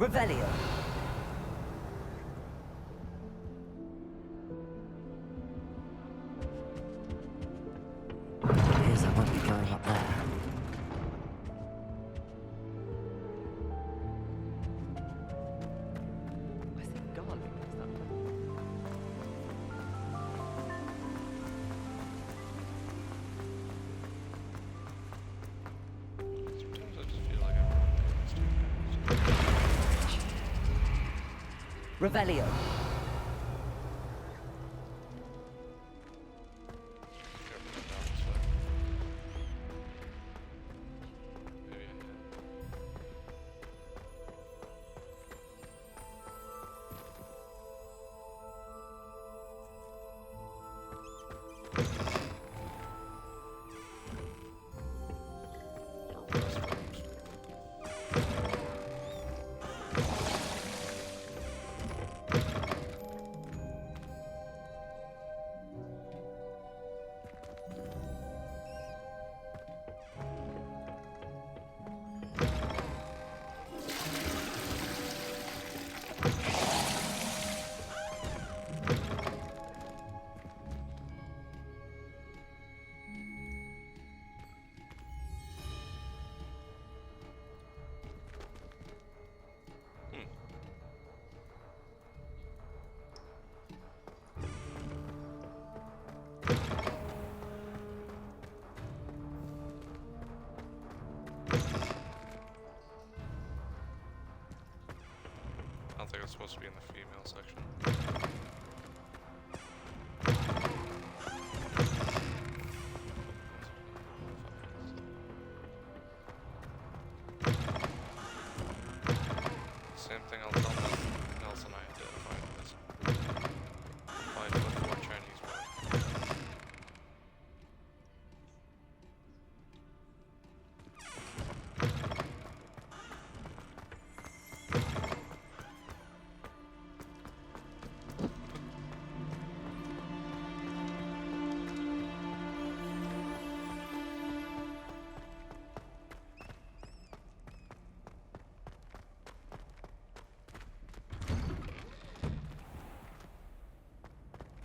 Revelio. Here's I won't be going up there. I think garlic is that. Sometimes I just feel like I'm Revelio. I don't think it's supposed to be in the female section. Same thing I'll tell Nelson I identified as 5'4" Chinese boy.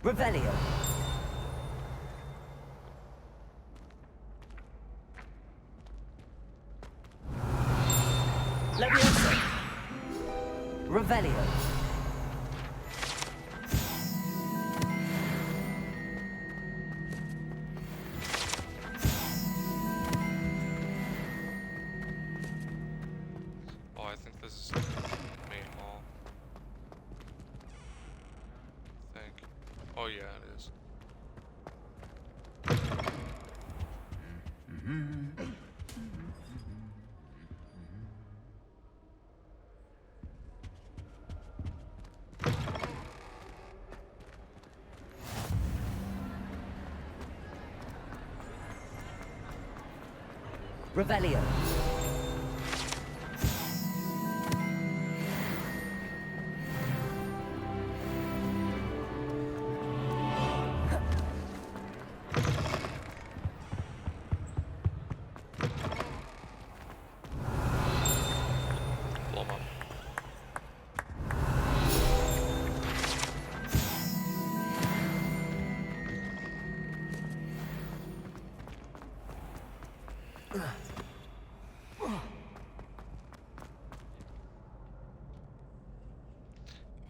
Revelio. Leviosa. Revelio. Oh, I think this is main hall. I think. Oh yeah, it is. Revelio. Blow 'em up.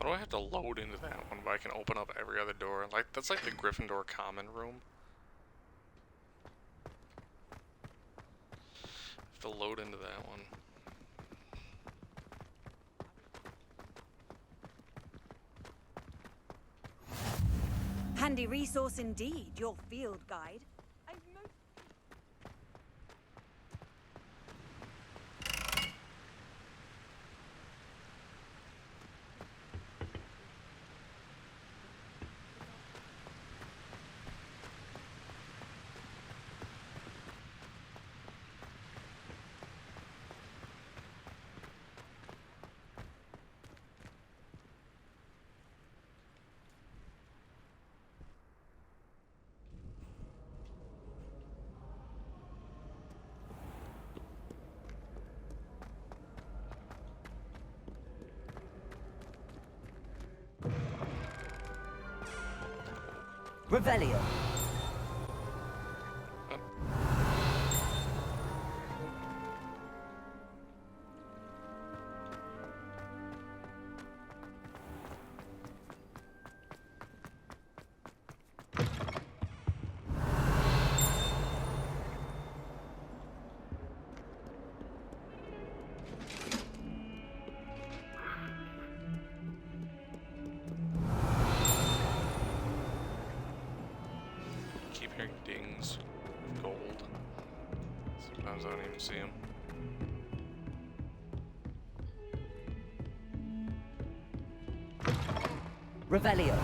Why do I have to load into that one, but I can open up every other door? Like, that's like the Gryffindor common room. I have to load into that one. Handy resource indeed, your field guide. Revelio. Keep hearing dings of gold. Sometimes I don't even see them. Revelio.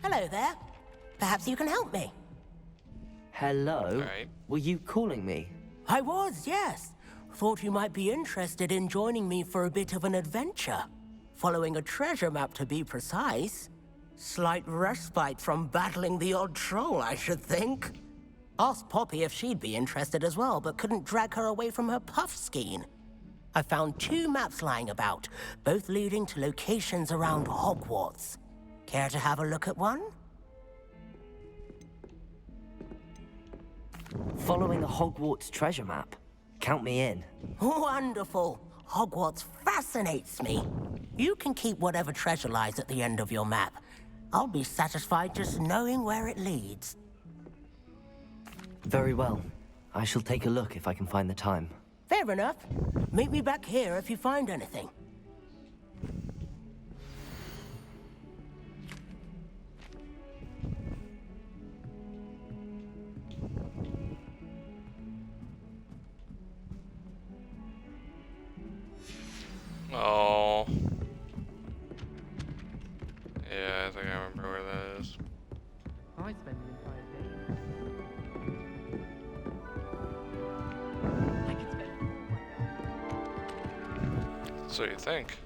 Hello there. Perhaps you can help me. Hello? Right. Were you calling me? I was, yes. Thought you might be interested in joining me for a bit of an adventure. Following a treasure map, to be precise. Slight respite from battling the odd troll, I should think. Asked Poppy if she'd be interested as well, but couldn't drag her away from her puff skein. I found 2 maps lying about, both leading to locations around Hogwarts. Care to have a look at one? Following the Hogwarts treasure map. Count me in. Wonderful. Hogwarts fascinates me. You can keep whatever treasure lies at the end of your map. I'll be satisfied just knowing where it leads. Very well. I shall take a look if I can find the time. Fair enough. Meet me back here if you find anything. Oh. Yeah, I think I remember where that is. I spent the entire day. I could spend. So you think?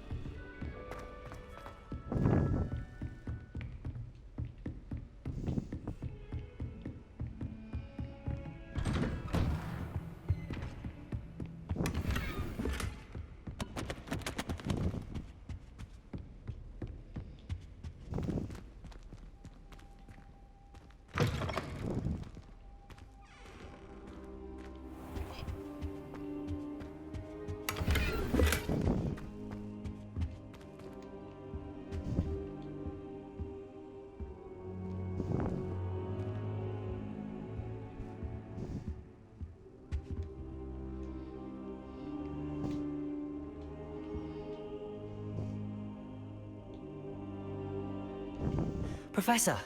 Professor,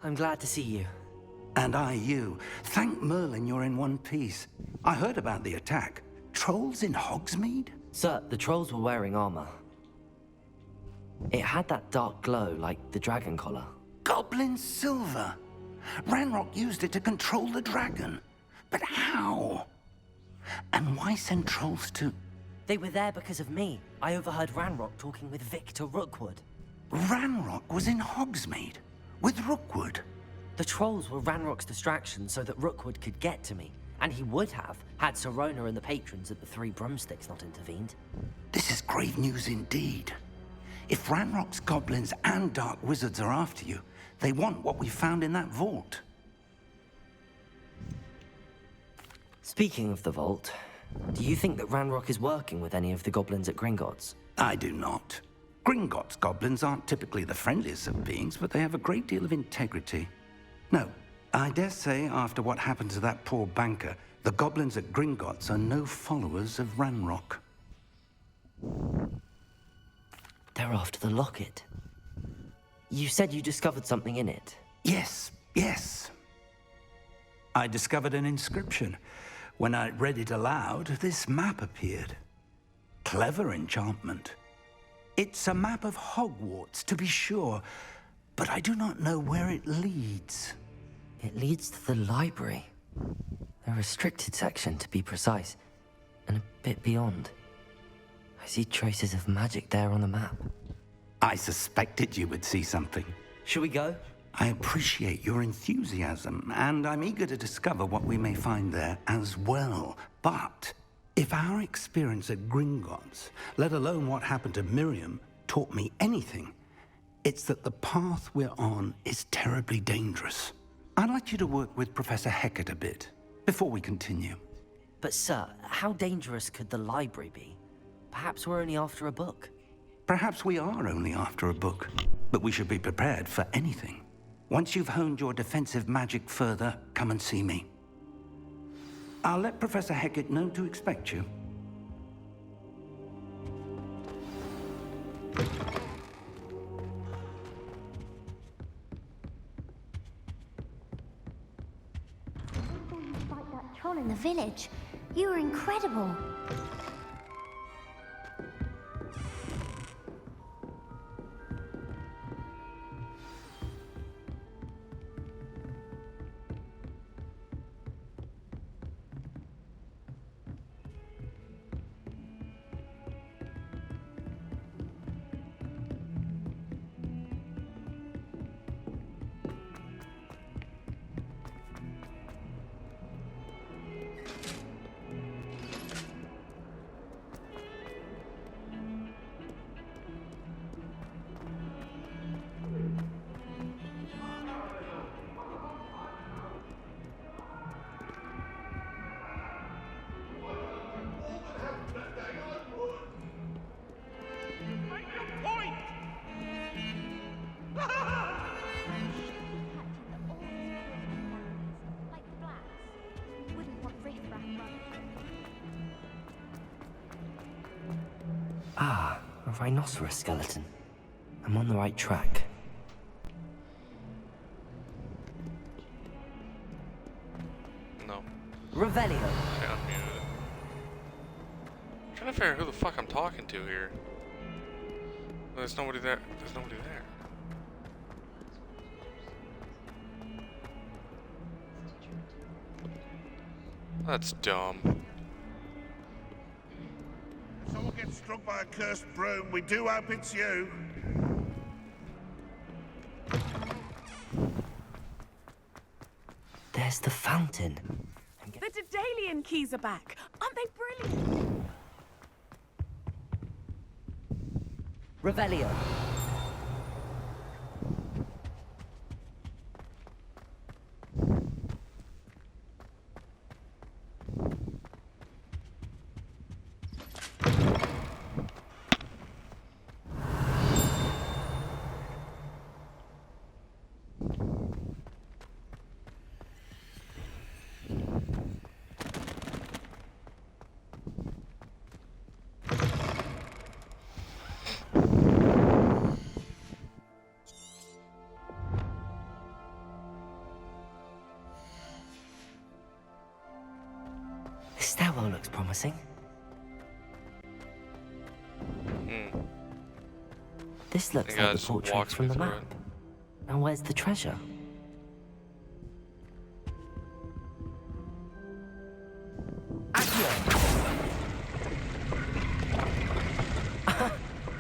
I'm glad to see you. And I you. Thank Merlin you're in one piece. I heard about the attack. Trolls in Hogsmeade? Sir, the trolls were wearing armor. It had that dark glow like the dragon collar. Goblin silver. Ranrock used it to control the dragon. But how? And why send trolls to... They were there because of me. I overheard Ranrock talking with Victor Rookwood. Ranrock was in Hogsmeade? With Rookwood? The trolls were Ranrock's distraction so that Rookwood could get to me. And he would have, had Sirona and the patrons at the Three Broomsticks not intervened. This is grave news indeed. If Ranrock's goblins and dark wizards are after you, they want what we found in that vault. Speaking of the vault, do you think that Ranrock is working with any of the goblins at Gringotts? I do not. Gringotts goblins aren't typically the friendliest of beings, but they have a great deal of integrity. No, I dare say after what happened to that poor banker, the goblins at Gringotts are no followers of Ranrock. They're after the locket. You said you discovered something in it. Yes, yes. I discovered an inscription. When I read it aloud, this map appeared. Clever enchantment. It's a map of Hogwarts, to be sure, but I do not know where it leads. It leads to the library. A restricted section, to be precise, and a bit beyond. I see traces of magic there on the map. I suspected you would see something. Shall we go? I appreciate your enthusiasm, and I'm eager to discover what we may find there as well. But if our experience at Gringotts, let alone what happened to Miriam, taught me anything, it's that the path we're on is terribly dangerous. I'd like you to work with Professor Hecat a bit before we continue. But sir, how dangerous could the library be? Perhaps we're only after a book. Perhaps we are only after a book, but we should be prepared for anything. Once you've honed your defensive magic further, come and see me. I'll let Professor Hecat know to expect you. Fight that troll in the village. You were incredible. Ah, a rhinoceros skeleton. I'm on the right track. No. Revelio. I unmuted it. I'm trying to figure out who the fuck I'm talking to here. There's nobody there. There's nobody there. That's dumb. If someone gets struck by a cursed broom, we do hope it's you. There's the fountain. The Daedalian keys are back. Aren't they brilliant? Revelio. This stairwell looks promising. This looks You like the guys portrait walked from me the through map. Now where's the treasure?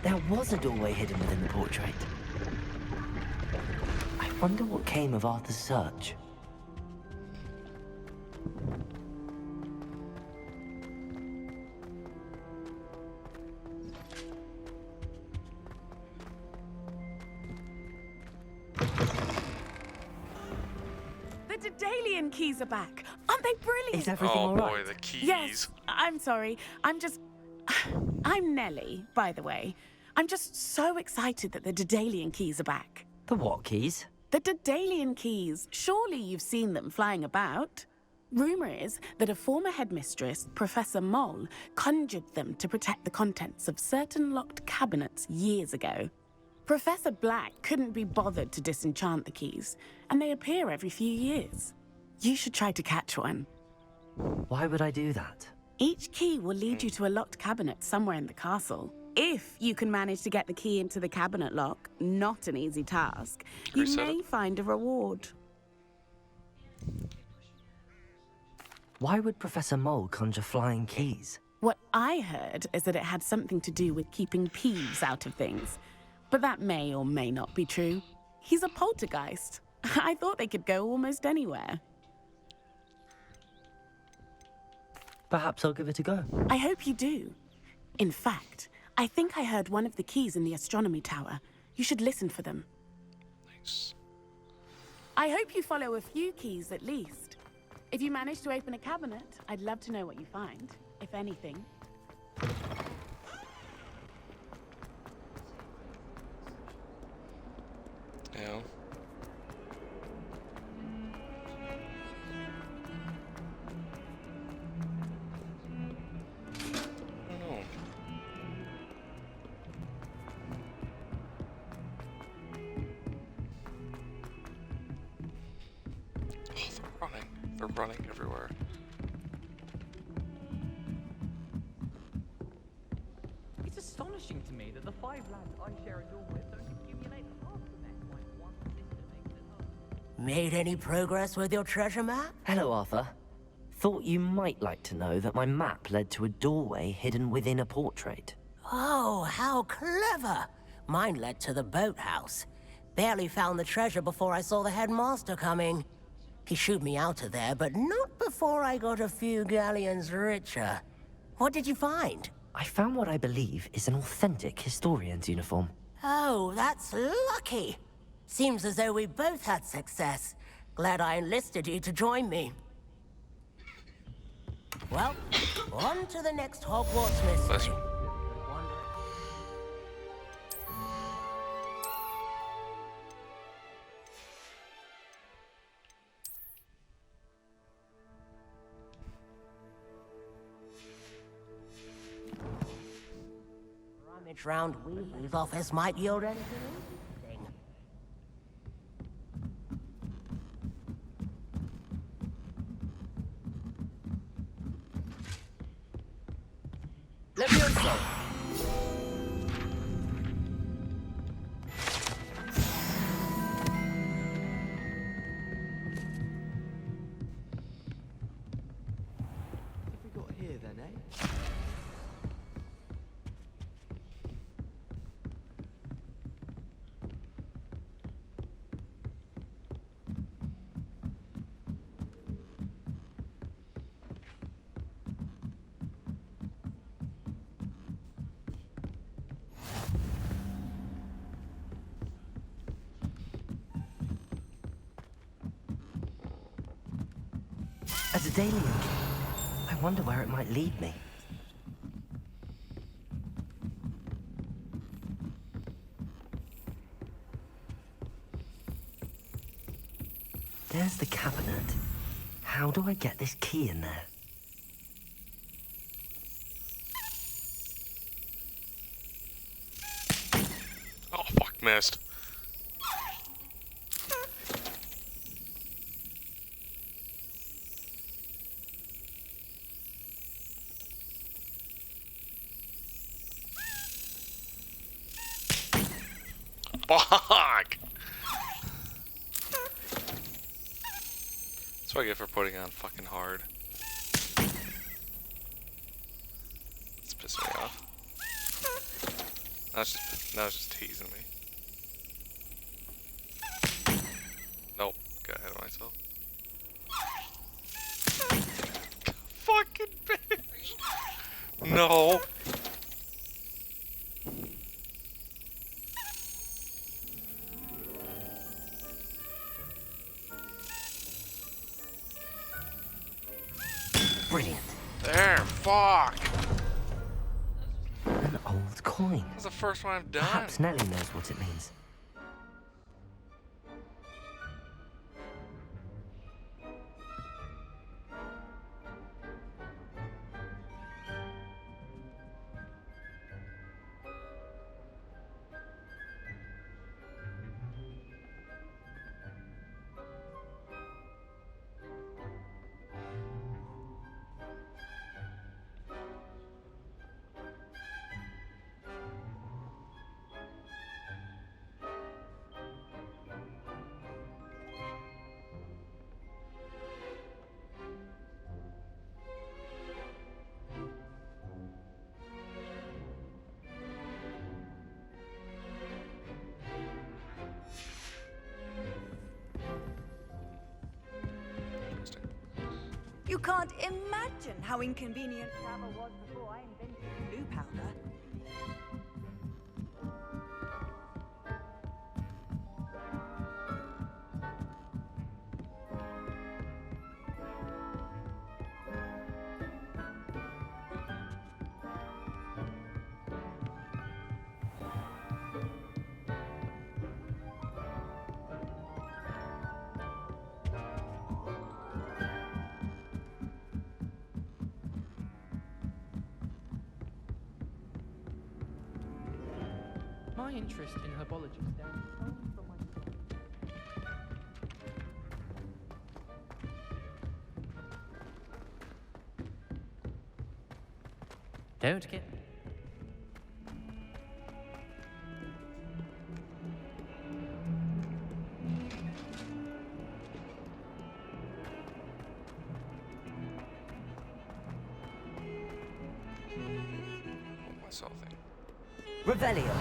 There was a doorway hidden within the portrait. I wonder what came of Arthur's search. The Daedalian keys are back. Aren't they brilliant? Is everything Oh all boy, right? the keys. Yes, I'm sorry. I'm Nellie, by the way. I'm just so excited that the Daedalian keys are back. The what keys? The Daedalian keys. Surely you've seen them flying about. Rumor is that a former headmistress, Professor Moll, conjured them to protect the contents of certain locked cabinets years ago. Professor Black couldn't be bothered to disenchant the keys, and they appear every few years. You should try to catch one. Why would I do that? Each key will lead you to a locked cabinet somewhere in the castle. If you can manage to get the key into the cabinet lock, not an easy task, you Reset may it. find a reward. Why would Professor Mole conjure flying keys? What I heard is that it had something to do with keeping Peeves out of things. But that may or may not be true. He's a poltergeist. I thought they could go almost anywhere. Perhaps I'll give it a go. I hope you do. In fact, I think I heard one of the keys in the astronomy tower. You should listen for them. Nice. I hope you follow a few keys at least. If you manage to open a cabinet, I'd love to know what you find, if anything. Yeah. I don't know. Oh, they're running. They're running everywhere. It's astonishing to me that the 5 lads I share a door with don't accumulate half the mess like one sister makes at home. Made any progress with your treasure map? Hello, Arthur. Thought you might like to know that my map led to a doorway hidden within a portrait. Oh, how clever! Mine led to the boathouse. Barely found the treasure before I saw the headmaster coming. He shooed me out of there, but not before I got a few galleons richer. What did you find? I found what I believe is an authentic historian's uniform. Oh, that's lucky. Seems as though we both had success. Glad I enlisted you to join me. Well, on to the next Hogwarts Bless mystery. you. Rummage round Weasley's office might yield anything interesting. Levioso! What have we got here then, eh? A Daedalian key. I wonder where it might lead me. There's the cabinet. How do I get this key in there? Oh, fuck, missed. Fuck! That's what I get for putting on fucking hard. It's pissing me off. Now it's just teasing me. Nope, got ahead of myself. Fucking bitch! No! Brilliant. There, fuck! An old coin. That's the first one I've done. Perhaps Nellie knows what it means. can't imagine how inconvenient travel was before I invented blue powder. My interest in herbology stems only from my father. Don't get... Something. Revelio.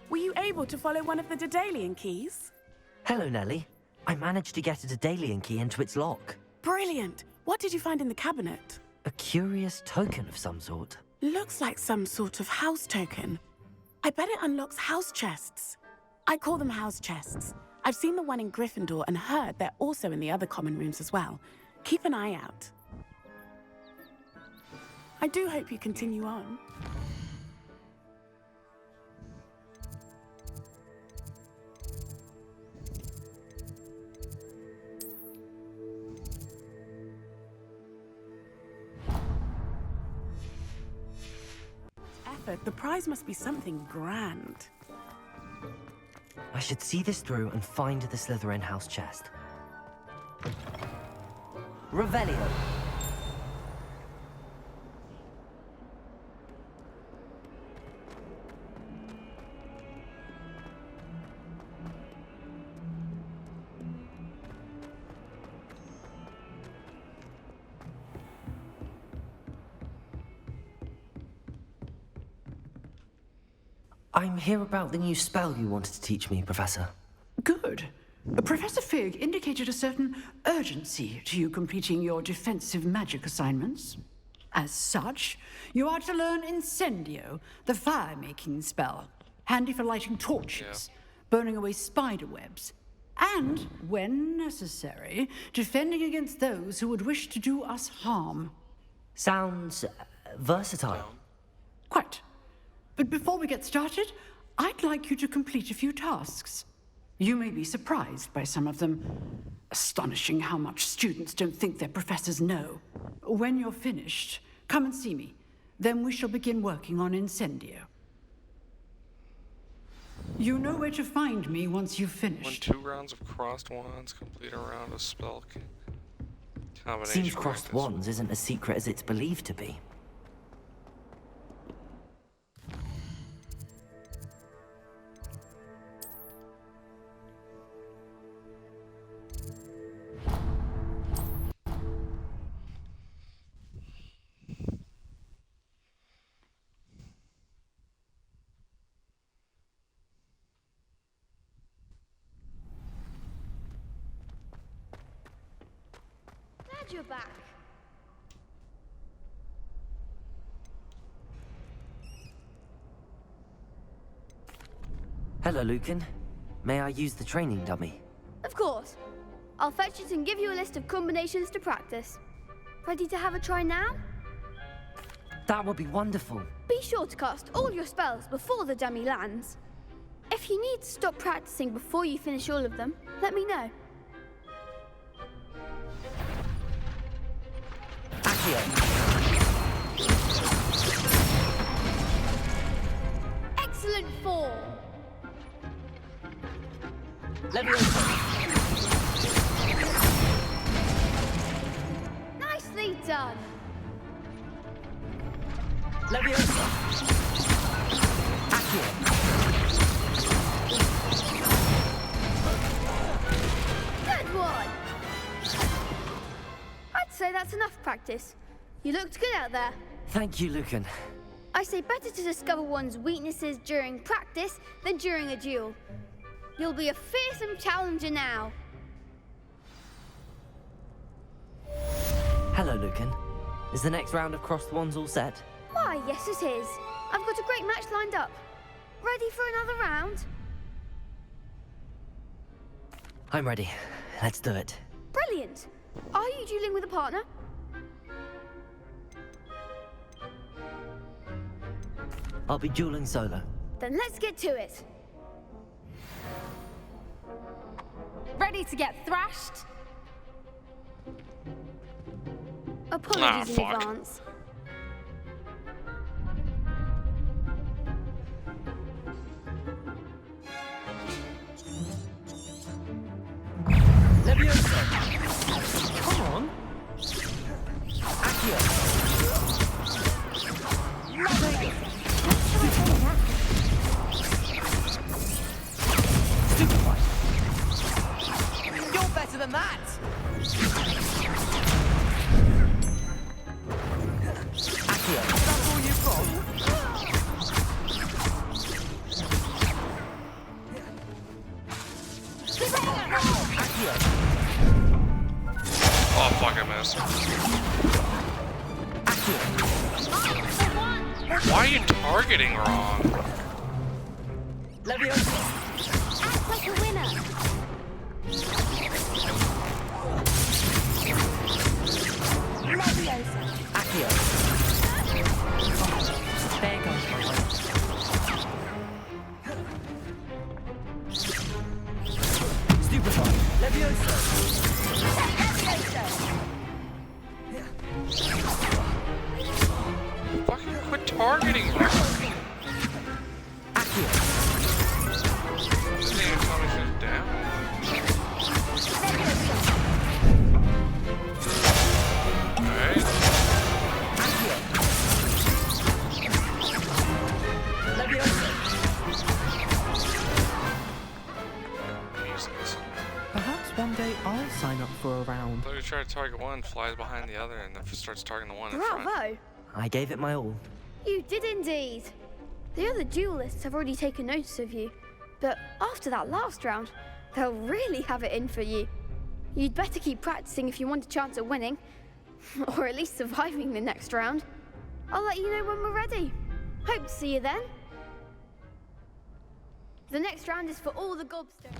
Were you able to follow one of the Daedalian keys? Hello, Nellie. I managed to get a Daedalian key into its lock. Brilliant! What did you find in the cabinet? A curious token of some sort. Looks like some sort of house token. I bet it unlocks house chests. I call them house chests. I've seen the one in Gryffindor and heard they're also in the other common rooms as well. Keep an eye out. I do hope you continue on. Effort, the prize must be something grand. I should see this through and find the Slytherin house chest. Revelio. I'm here about the new spell you wanted to teach me, Professor. Good. Professor Fig indicated a certain urgency to you completing your defensive magic assignments. As such, you are to learn Incendio, the fire-making spell, handy for lighting torches, burning away spider webs, and, when necessary, defending against those who would wish to do us harm. Sounds versatile. Quite. But before we get started, I'd like you to complete a few tasks. You may be surprised by some of them. Astonishing how much students don't think their professors know. When you're finished, come and see me. Then we shall begin working on Incendio. You know where to find me once you've finished. Win 2 rounds of crossed wands, complete a round of spell combination. Seems crossed wands isn't as secret as it's believed to be. Glad you're back. Hello, Lucan. May I use the training dummy? Of course. I'll fetch it and give you a list of combinations to practice. Ready to have a try now? That would be wonderful. Be sure to cast all your spells before the dummy lands. If you need to stop practicing before you finish all of them, let me know. Excellent form. done. Leviosa. Accio. Good one. I'd say that's enough practice. You looked good out there. Thank you, Lucan. I say better to discover one's weaknesses during practice than during a duel. You'll be a fearsome challenger now. Hello, Lucan. Is the next round of Cross the Wands all set? Why, yes it is. I've got a great match lined up. Ready for another round? I'm ready. Let's do it. Brilliant. Are you dueling with a partner? I'll be dueling solo. Then let's get to it. Ready to get thrashed? Apologies in advance. Leviosa. Come on. Accio. Stupefy. You're better than that. Accio. That's all you've got. Accio. Oh, fuck, I missed. Why are you targeting wrong? Leviosa. Act like a winner. Leviosa. Accio. There goes my life. Stupefy. Leviosa. Fucking quit targeting wrong. Accio. Didn't even tell me she was down. Alright. Accio. Leviosa. Useless. Perhaps one day I'll sign up for a round. So you try to target one, flies behind the other, and then starts targeting the one in front. Bravo. I gave it my all. You did indeed. The other duelists have already taken notice of you. But after that last round, they'll really have it in for you. You'd better keep practicing if you want a chance at winning. Or at least surviving the next round. I'll let you know when we're ready. Hope to see you then. The next round is for all the gobstones.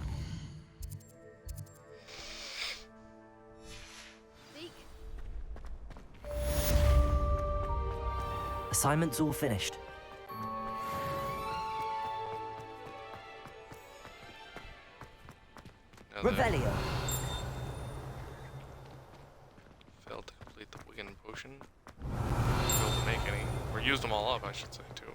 Speak. Assignment's all finished. Revelio. Failed to complete the Wigan potion. Failed to make any. Or used them all up, I should say, too.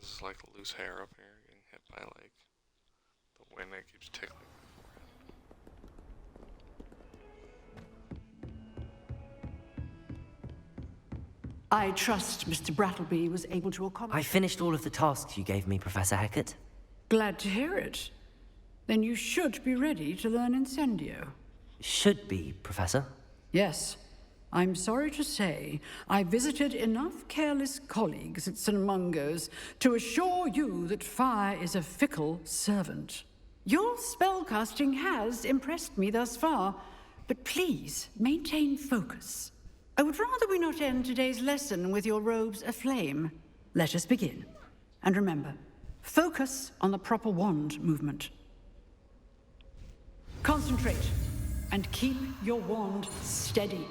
This is like a loose hair up here, getting hit by like the wind that keeps tickling my forehead. I trust Mr. Brattleby was able to accomplish. I finished all of the tasks you gave me, Professor Hecat. Glad to hear it. Then you should be ready to learn Incendio. Should be, Professor. Yes. I'm sorry to say, I visited enough careless colleagues at St. Mungo's to assure you that fire is a fickle servant. Your spellcasting has impressed me thus far, but please maintain focus. I would rather we not end today's lesson with your robes aflame. Let us begin. And remember, focus on the proper wand movement. Concentrate. And keep your wand steady.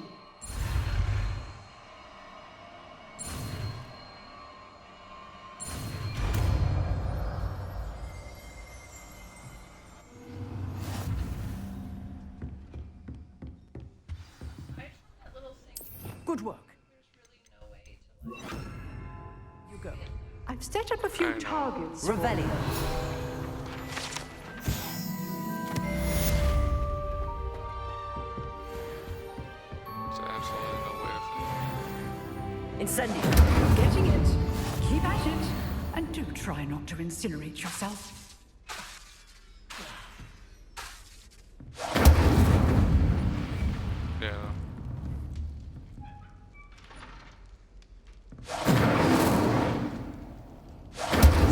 Good work. You go. I've set up a few targets. Revelio. There's absolutely no way to... Incendio. Getting it. Keep at it. And do try not to incinerate yourself. Yeah.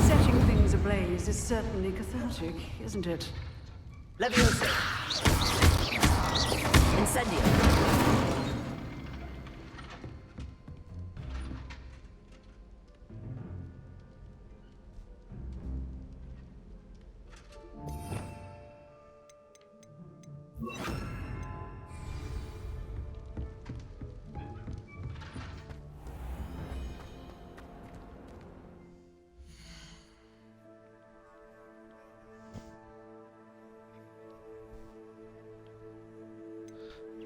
Setting things ablaze is certainly cathartic, isn't it? Levioso. Incendio.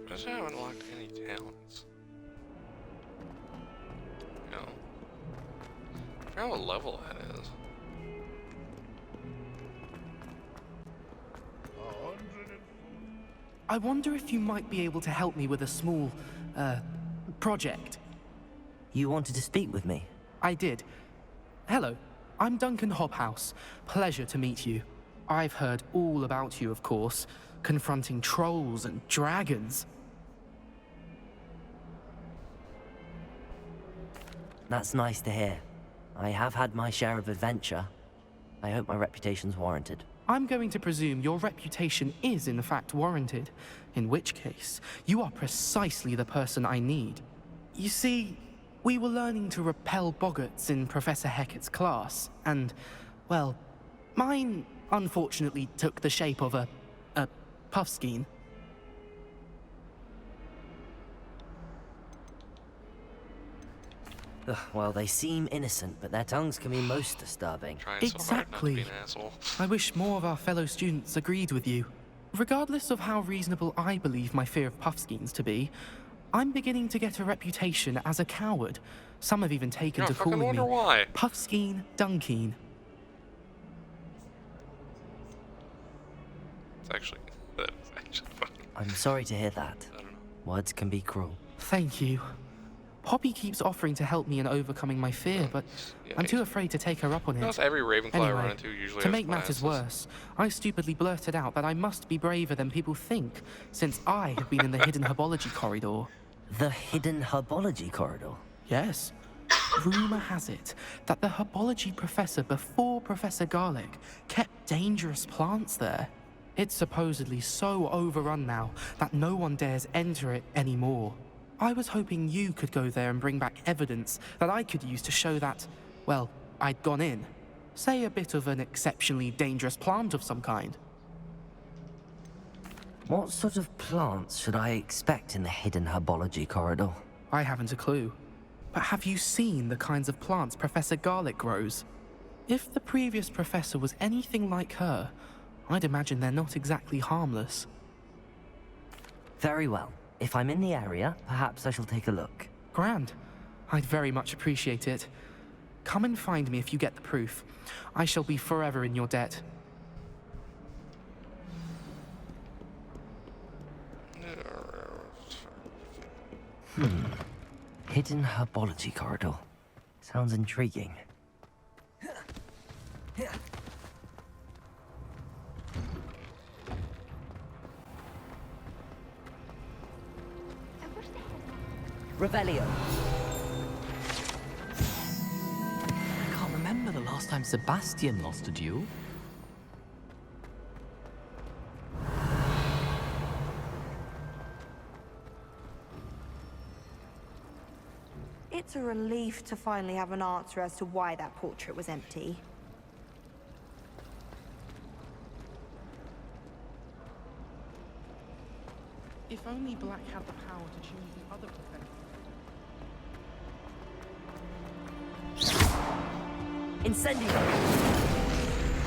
I haven't unlocked any talents. You know. I forgot what level that is. I wonder if you might be able to help me with a small, project. You wanted to speak with me? I did. Hello, I'm Duncan Hobhouse. Pleasure to meet you. I've heard all about you, of course, confronting trolls and dragons. That's nice to hear. I have had my share of adventure. I hope my reputation's warranted. I'm going to presume your reputation is in fact warranted, in which case, you are precisely the person I need. You see, we were learning to repel boggarts in Professor Hecat's class, and, well, mine unfortunately took the shape of a puffskein. Ugh, well, they seem innocent, but their tongues can be most disturbing. Exactly. I wish more of our fellow students agreed with you. Regardless of how reasonable I believe my fear of puffskeins to be, I'm beginning to get a reputation as a coward. Some have even taken to calling me Puffskeen Dunkeen. That's actually funny. I'm sorry to hear that. Words can be cruel. Thank you. Poppy keeps offering to help me in overcoming my fear, but I'm too afraid to take her up on it. Almost every Ravenclaw I run into usually to has make matters worse, I stupidly blurted out that I must be braver than people think, since I have been in the hidden herbology corridor. The hidden herbology corridor? Yes. Rumor has it that the herbology professor before Professor Garlic kept dangerous plants there. It's supposedly so overrun now that no one dares enter it anymore. I was hoping you could go there and bring back evidence that I could use to show that, well, I'd gone in. Say a bit of an exceptionally dangerous plant of some kind. What sort of plants should I expect in the hidden herbology corridor? I haven't a clue. But have you seen the kinds of plants Professor Garlic grows? If the previous professor was anything like her, I'd imagine they're not exactly harmless. Very well. If I'm in the area, perhaps I shall take a look. Grand. I'd very much appreciate it. Come and find me if you get the proof. I shall be forever in your debt. Hidden herbology corridor. Sounds intriguing. Revelio. I can't remember the last time Sebastian lost a duel. It's a relief to finally have an answer as to why that portrait was empty. If only Black had the power to choose the other professor. Incendio.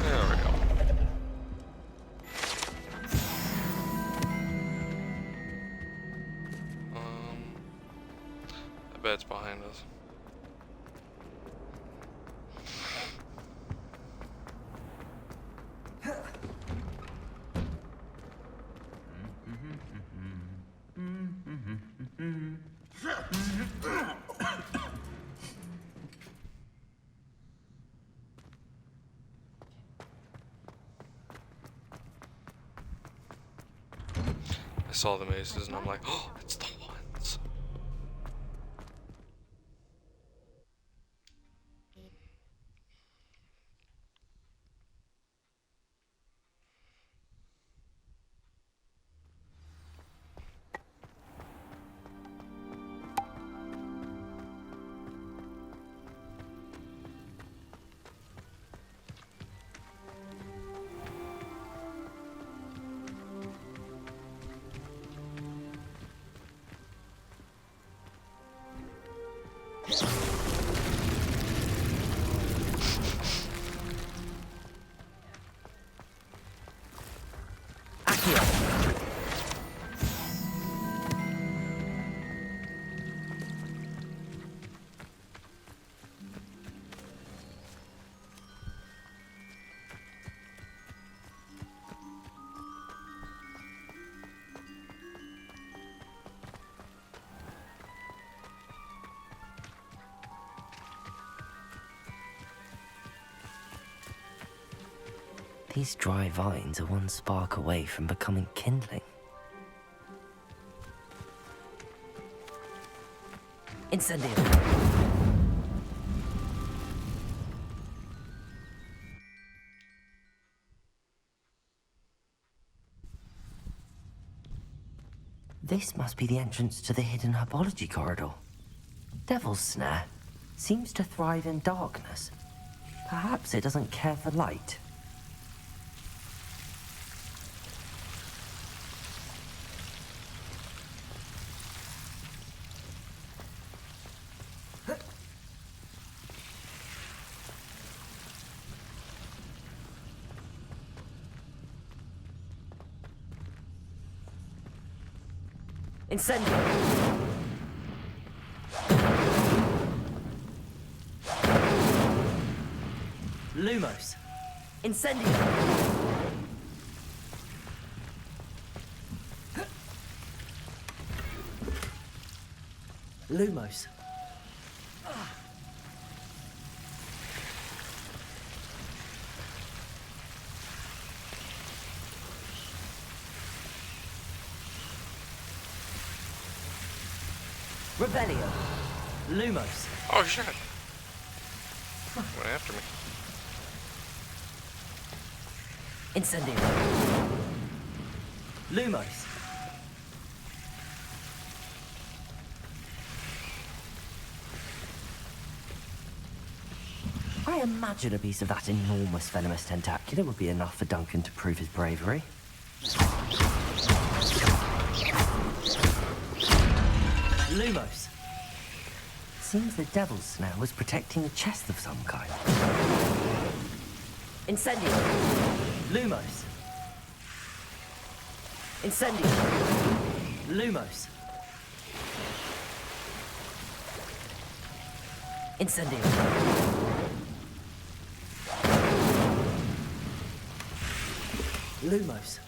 There we go. I bet it's behind us. I saw the maces and I'm like, oh, it's the ones. These dry vines are one spark away from becoming kindling. Incendio. This must be the entrance to the hidden herbology corridor. Devil's Snare seems to thrive in darkness. Perhaps it doesn't care for light. Incendio. Lumos. Incendio. Lumos. Revelio. Lumos. Oh shit. Went after me. Incendio. Lumos. I imagine a piece of that enormous venomous tentacular would be enough for Duncan to prove his bravery. Lumos. Seems the Devil's Snare was protecting a chest of some kind. Incendio. Lumos. Incendio. Lumos. Incendio. Lumos.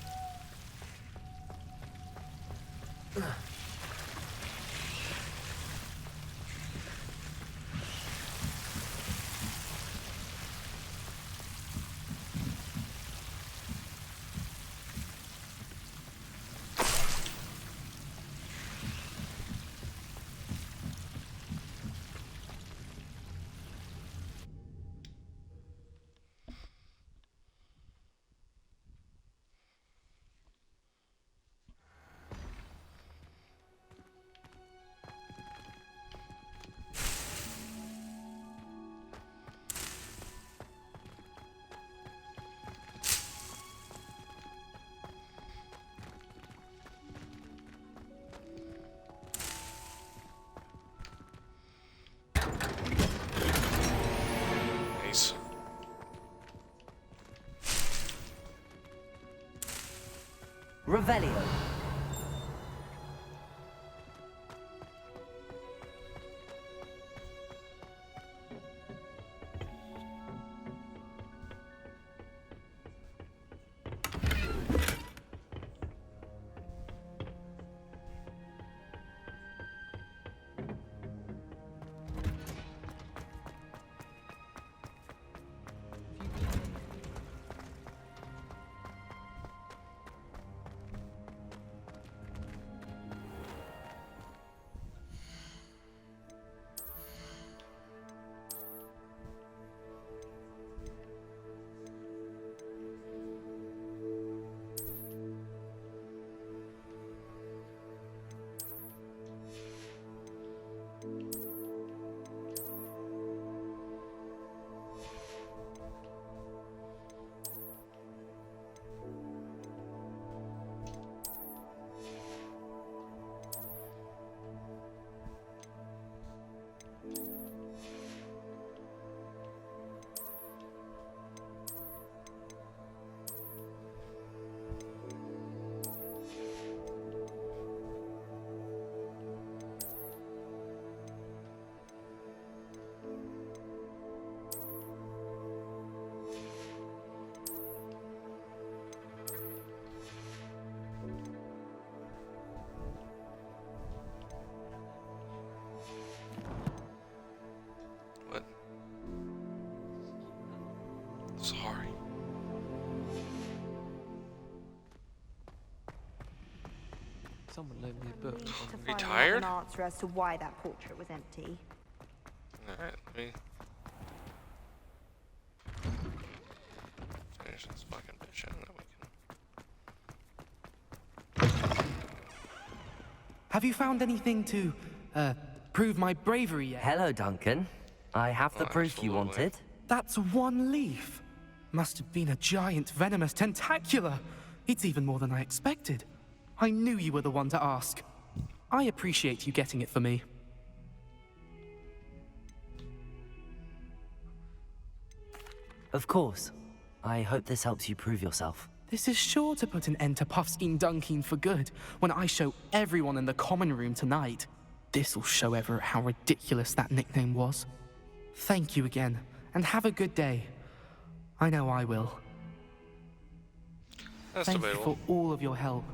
Revelio. What? Sorry. Someone loaned me a book. To You finally have tired? an answer as to why that portrait was empty. Alright, let me finish this fucking bitch and then we can. Have you found anything to, prove my bravery yet? Hello, Duncan. I have the proof you Absolutely. wanted. That's one leaf. Must have been a giant venomous tentacula. It's even more than I expected. I knew you were the one to ask. I appreciate you getting it for me. Of course. I hope this helps you prove yourself. This is sure to put an end to Puffskein Dunkin for good when I show everyone in the common room tonight. This'll show Everett how ridiculous that nickname was. Thank you again, and have a good day. I know I will. That's Thank you debatable. for all of your help.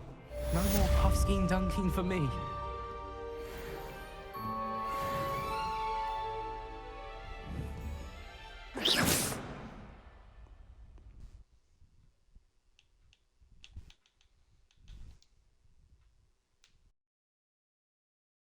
No more Puffskein Dunkin for me.